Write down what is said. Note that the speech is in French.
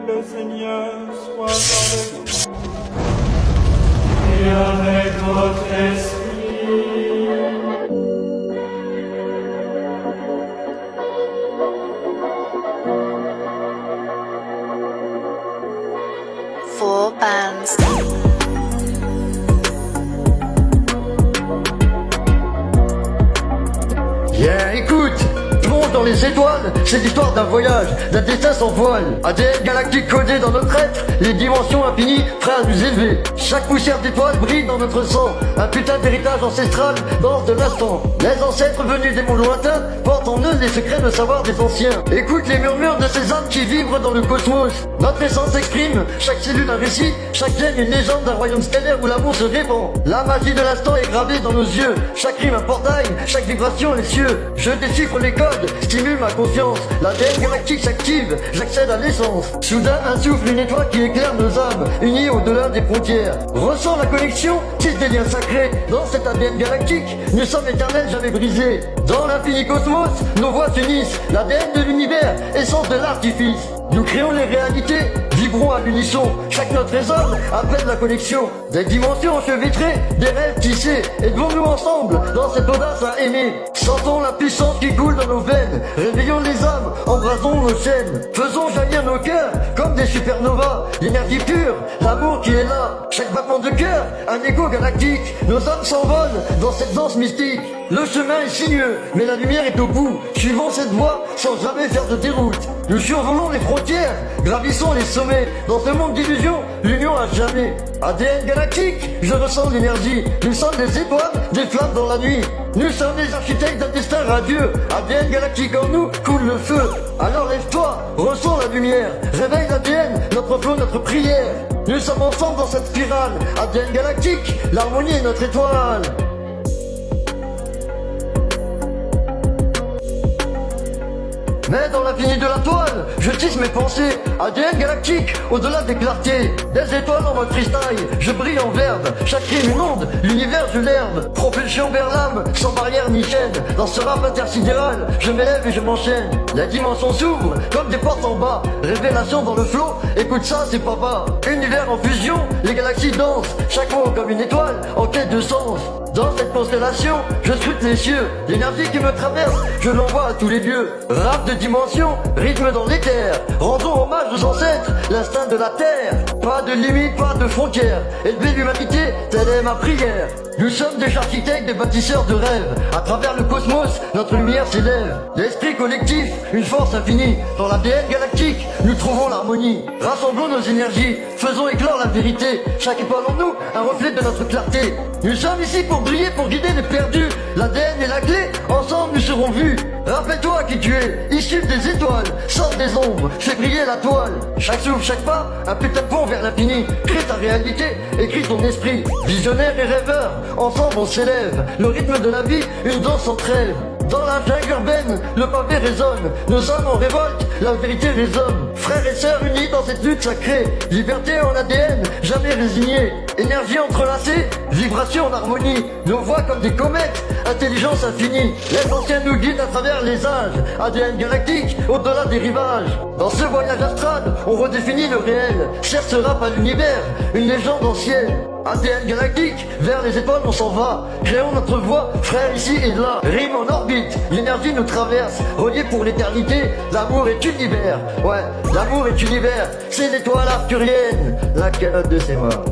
Le Seigneur soit avec vous. Et avec votre esprit. Four bands. Yeah, écoute, tout le monde dans les étoiles, c'est l'histoire d'un voyage, d'un destin sans voile. ADN galactique codé dans notre être, les dimensions infinies, prêts à nous élever. Chaque poussière d'étoiles brille dans notre sang, un putain d'héritage ancestral danse de l'instant. Les ancêtres venus des monts lointains portent en eux les secrets de savoir des anciens. Écoute les murmures de ces âmes qui vibrent dans le cosmos. Notre essence exprime, chaque cellule un récit, chaque gène une légende d'un royaume stellaire où l'amour se répand. La magie de l'instant est gravée dans nos yeux, chaque rime un portail, chaque vibration les cieux. Je déchiffre les codes, stimule ma conscience, l'ADN galactique s'active, j'accède à l'essence. Soudain un souffle, une étoile qui éclaire nos âmes, unis au-delà des frontières. Ressens la connexion, tisse des liens sacrés, dans cet ADN galactique, nous sommes éternels, jamais brisés. Dans l'infini cosmos, nos voix s'unissent, l'ADN de l'univers, essence de l'artifice. Nous créons les réalités, vibrons à l'unisson, chaque note résonne, appelle la connexion. Des dimensions enchevêtrées, des rêves tissés, aidons-nous ensemble dans cette audace à aimer. Sentons la puissance qui coule dans nos veines, réveillons les âmes, embrasons nos chaînes. Faisons jaillir nos cœurs comme des supernovas, l'énergie pure, l'amour qui est là. Chaque battement de cœur, un écho galactique, nos âmes s'envolent dans cette danse mystique. Le chemin est sinueux, mais la lumière est au bout. Suivons cette voie sans jamais faire de déroute. Nous survolons les frontières, gravissons les sommets. Dans ce monde d'illusions, l'union à jamais. ADN galactique, je ressens l'énergie. Nous sommes des étoiles, des flammes dans la nuit. Nous sommes les architectes d'un destin radieux. ADN galactique en nous coule le feu. Alors lève-toi, ressens la lumière. Réveille l'ADN, notre flot, notre prière. Nous sommes ensemble dans cette spirale. ADN galactique, l'harmonie est notre étoile. Mais dans l'infini de la toile, je tisse mes pensées, ADN galactique, au-delà des clartés. Des étoiles en mode freestyle, je brille en verbe. Chaque rime une onde, l'univers je l'herbe. Propulsion vers l'âme, sans barrière ni chaîne. Dans ce rap intersidéral, je m'élève et je m'enchaîne. Les dimensions s'ouvrent, comme des portes en bas. Révélation dans le flot, écoute ça c'est pas bas. Univers en fusion, les galaxies dansent. Chaque mot comme une étoile, en quête de sens. Dans cette constellation, je scrute les cieux. L'énergie qui me traverse, je l'envoie à tous les lieux. Rap de dimension, rythme dans l'éther. Rendons hommage aux ancêtres, l'instinct de la terre. Pas de limite, pas de frontières. Élever l'humanité, telle est ma prière. Nous sommes des architectes, des bâtisseurs de rêves. À travers le cosmos, notre lumière s'élève. L'esprit collectif, une force infinie. Dans l'ADN galactique, nous trouvons l'harmonie. Rassemblons nos énergies, faisons éclore la vérité. Chaque étoile en nous, un reflet de notre clarté. Nous sommes ici pour briller, pour guider les perdus. L'ADN est la clé, ensemble nous serons vus. Rappelle-toi qui tu es, issu des étoiles. Sors des ombres, fais briller la toile. Chaque souffle, chaque pas, un putain de pont vers l'infini. Crée ta réalité, écris ton esprit. Visionnaire et rêveur, ensemble on s'élève. Le rythme de la vie, une danse sans trêve. Dans la jungle urbaine, le pavé résonne. Nos âmes en révolte, la vérité résonne. Frères et sœurs unis dans cette lutte sacrée. Liberté en ADN, jamais résigné. Énergie entrelacée, vibration en harmonie. Nos voix comme des comètes, intelligence infinie. Les anciens nous guident à travers les âges. ADN galactique, au-delà des rivages. Dans ce voyage astral, on redéfinit le réel. Cherche ce rap à l'univers, une légende ancienne. ADN galactique, vers les étoiles on s'en va. Créons notre voix, frères ici et là. Rime en orbite, l'énergie nous traverse. Relié pour l'éternité, l'amour est univers. Ouais, l'amour est univers, c'est l'étoile arthurienne, la calotte de ses morts.